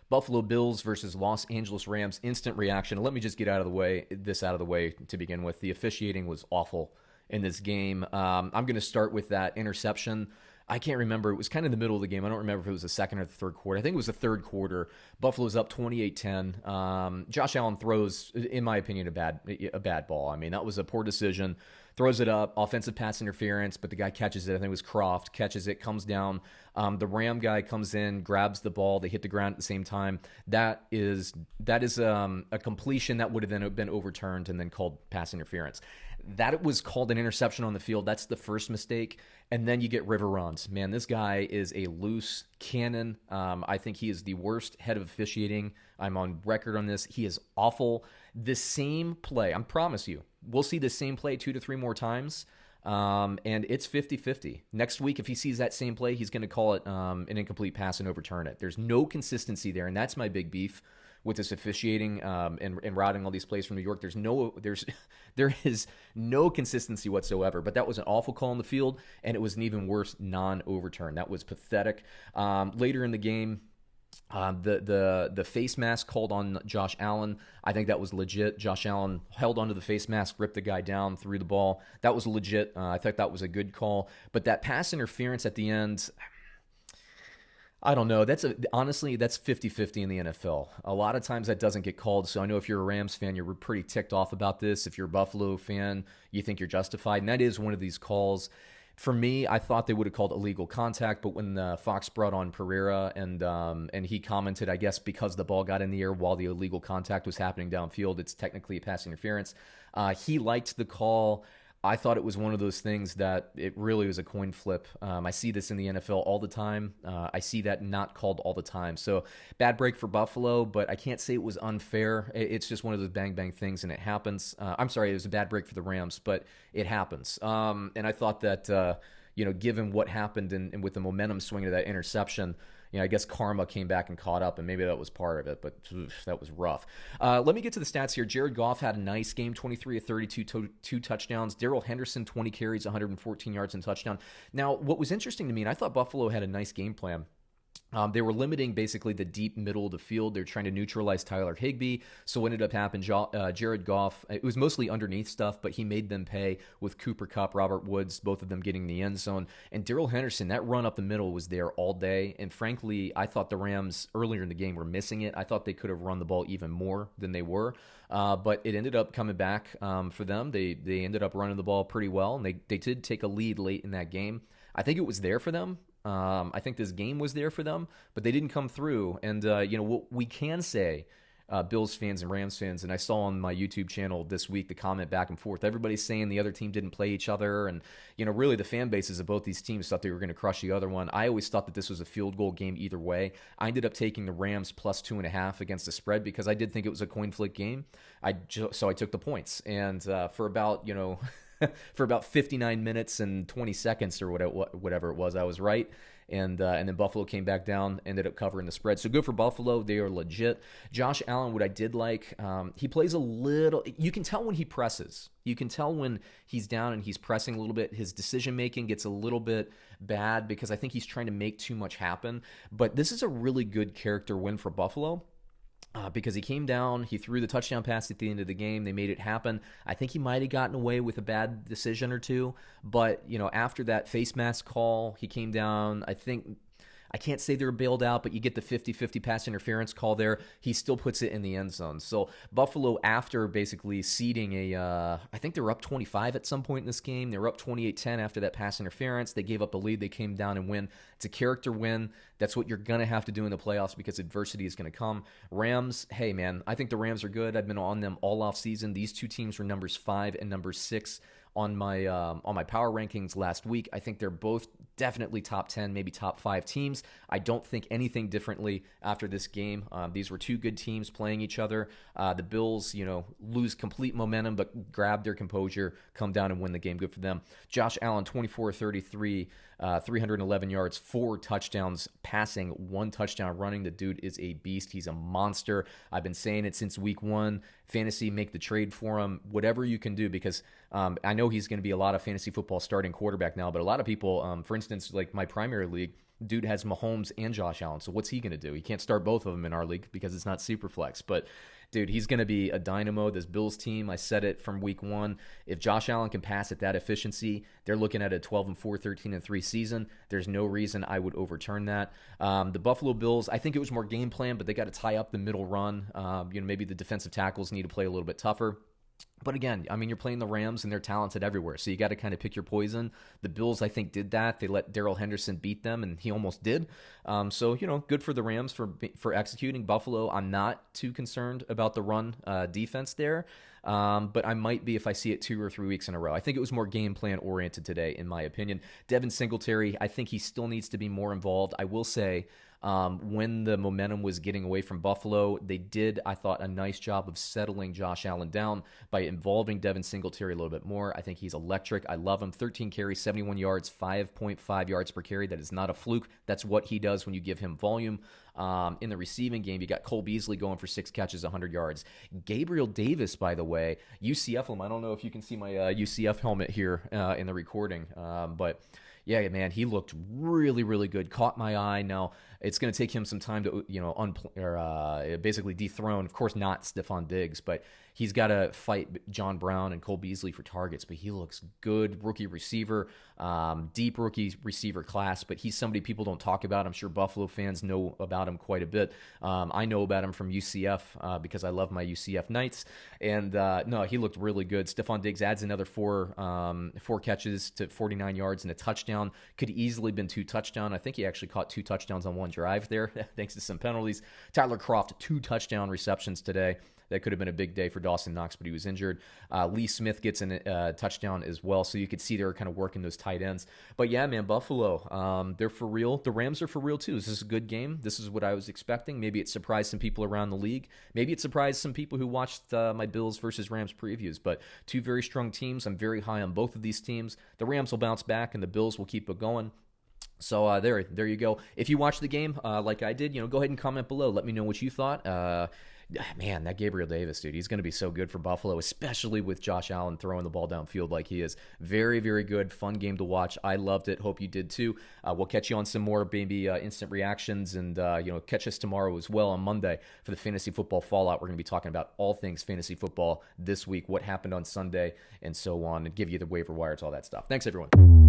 Buffalo Bills versus Los Angeles Rams. Instant reaction. Let me just get this out of the way to begin with. The officiating was awful in this game. I'm going to start with that interception. I can't remember. It was kind of in the middle of the game. I don't remember if it was the second or the third quarter. I think it was the third quarter. Buffalo's up 28-10. Josh Allen throws, in my opinion, a bad ball. I mean, that was a poor decision. Throws it up, offensive pass interference, but the guy catches it. I think it was Croft, catches it, comes down. The Ram guy comes in, grabs the ball. They hit the ground at the same time. That is a completion that would have then been overturned and then called pass interference. That it was called an interception on the field. That's the first mistake. And then you get River runs. Man, this guy is a loose cannon. I think he is the worst head of officiating. I'm on record on this. He is awful. The same play, I promise you, we'll see the same play 2 to 3 more times. And it's 50-50. Next week, if he sees that same play, he's going to call it an incomplete pass and overturn it. There's no consistency there, and that's my big beef with this officiating and routing all these plays from New York. There is no consistency whatsoever. But that was an awful call on the field, and it was an even worse non-overturn. That was pathetic. Later in the game, the face mask called on Josh Allen. I think that was legit. Josh Allen held onto the face mask, ripped the guy down, threw the ball. That was legit. I thought that was a good call. But that pass interference at the end, I don't know. Honestly, that's 50-50 in the NFL. A lot of times that doesn't get called. So I know if you're a Rams fan, you're pretty ticked off about this. If you're a Buffalo fan, you think you're justified. And that is one of these calls. For me, I thought they would have called illegal contact, but when Fox brought on Pereira and he commented, I guess because the ball got in the air while the illegal contact was happening downfield, it's technically a pass interference. He liked the call. I thought it was one of those things that it really was a coin flip. I see this in the NFL all the time. I see that not called all the time. So bad break for Buffalo, but I can't say it was unfair. It's just one of those bang things, and it happens. I'm sorry, it was a bad break for the Rams, but it happens. And I thought that given what happened and with the momentum swing of that interception, I guess karma came back and caught up, and maybe that was part of it, but that was rough. Let me get to the stats here. Jared Goff had a nice game, 23 of 32, two touchdowns. Darrell Henderson, 20 carries, 114 yards and touchdown. Now, what was interesting to me, and I thought Buffalo had a nice game plan, they were limiting basically the deep middle of the field. They're trying to neutralize Tyler Higbee. So what ended up happening, Jared Goff, it was mostly underneath stuff, but he made them pay with Cooper Kupp, Robert Woods, both of them getting the end zone. And Darrell Henderson, that run up the middle was there all day. And frankly, I thought the Rams earlier in the game were missing it. I thought they could have run the ball even more than they were. But it ended up coming back for them. They ended up running the ball pretty well, and they did take a lead late in that game. I think it was there for them. I think this game was there for them, but they didn't come through. And, what we can say, Bills fans and Rams fans, and I saw on my YouTube channel this week the comment back and forth. Everybody's saying the other team didn't play each other. And, really the fan bases of both these teams thought they were going to crush the other one. I always thought that this was a field goal game either way. I ended up taking the Rams plus 2.5 against the spread because I did think it was a coin flip game. So I took the points. And for about, for about 59 minutes and 20 seconds or whatever it was, I was right. And then Buffalo came back down, ended up covering the spread. So good for Buffalo. They are legit. Josh Allen, what I did like, he plays a little, you can tell when he presses. You can tell when he's down and he's pressing a little bit. His decision-making gets a little bit bad because I think he's trying to make too much happen. But this is a really good character win for Buffalo. Because he came down, he threw the touchdown pass at the end of the game. They made it happen. I think he might have gotten away with a bad decision or two. But, after that face mask call, he came down. I can't say they're bailed out, but you get the 50-50 pass interference call there. He still puts it in the end zone. So Buffalo, after basically ceding I think they were up 25 at some point in this game. They were up 28-10 after that pass interference. They gave up the lead. They came down and win. It's a character win. That's what you're going to have to do in the playoffs because adversity is going to come. Rams, hey, man, I think the Rams are good. I've been on them all off season. These two teams were numbers 5 and number 6 on my power rankings last week. I think they're both definitely top 10, maybe top 5 teams. I don't think anything differently after this game. These were two good teams playing each other. The Bills, lose complete momentum, but grab their composure, come down and win the game. Good for them. Josh Allen, 24-33, 311 yards, 4 touchdowns passing, 1 touchdown running. The dude is a beast. He's a monster. I've been saying it since week 1. Fantasy, make the trade for him, whatever you can do, because I know he's going to be a lot of fantasy football starting quarterback now, but a lot of people, for instance, like my primary league, Dude has Mahomes and Josh Allen. So what's he going to do? He can't start both of them in our league because it's not super flex. But dude, he's going to be a dynamo. This Bills team, I said it from week one. If Josh Allen can pass at that efficiency, they're looking at a 12-4, 13-3 season. There's no reason I would overturn that. The Buffalo Bills, I think it was more game plan, but they got to tie up the middle run. Maybe the defensive tackles need to play a little bit tougher. But again, I mean, you're playing the Rams, and they're talented everywhere, so you got to kind of pick your poison. The Bills, I think, did that. They let Darrell Henderson beat them, and he almost did. So, good for the Rams for executing. Buffalo, I'm not too concerned about the run defense there, but I might be if I see it 2 or 3 weeks in a row. I think it was more game plan oriented today, in my opinion. Devin Singletary, I think he still needs to be more involved. I will say, when the momentum was getting away from Buffalo, they did, I thought, a nice job of settling Josh Allen down by involving Devin Singletary a little bit more. I think he's electric. I love him. 13 carries, 71 yards, 5.5 yards per carry. That is not a fluke. That's what he does when you give him volume. In the receiving game, you got Cole Beasley going for 6 catches, 100 yards. Gabriel Davis, by the way, UCF him. I don't know if you can see my UCF helmet here in the recording, but yeah, man, he looked really, really good. Caught my eye. Now, it's going to take him some time to, basically dethrone, of course, not Stephon Diggs, but he's got to fight John Brown and Cole Beasley for targets, but he looks good. Rookie receiver, deep rookie receiver class, but he's somebody people don't talk about. I'm sure Buffalo fans know about him quite a bit. I know about him from UCF because I love my UCF Knights, and no, he looked really good. Stephon Diggs adds another four catches to 49 yards and a touchdown. Could easily been 2 touchdowns. I think he actually caught 2 touchdowns on one drive there, thanks to some penalties. Tyler Kroft, 2 touchdown receptions today. That could have been a big day for Dawson Knox, but he was injured. Lee Smith gets a touchdown as well, so you could see they were kind of working those tight ends. But yeah, man, Buffalo, they're for real. The Rams are for real too. This is a good game. This is what I was expecting. Maybe it surprised some people around the league. Maybe it surprised some people who watched my Bills versus Rams previews. But 2 very strong teams. I'm very high on both of these teams. The Rams will bounce back, and the Bills will keep it going. So there you go. If you watched the game like I did, go ahead and comment below. Let me know what you thought. Man, that Gabriel Davis, dude, he's going to be so good for Buffalo, especially with Josh Allen throwing the ball downfield like he is. Very, very good, fun game to watch. I loved it. Hope you did too. We'll catch you on some more maybe instant reactions, and catch us tomorrow as well on Monday for the Fantasy Football Fallout. We're going to be talking about all things fantasy football this week, what happened on Sunday, and so on, and give you the waiver wires, all that stuff. Thanks, everyone.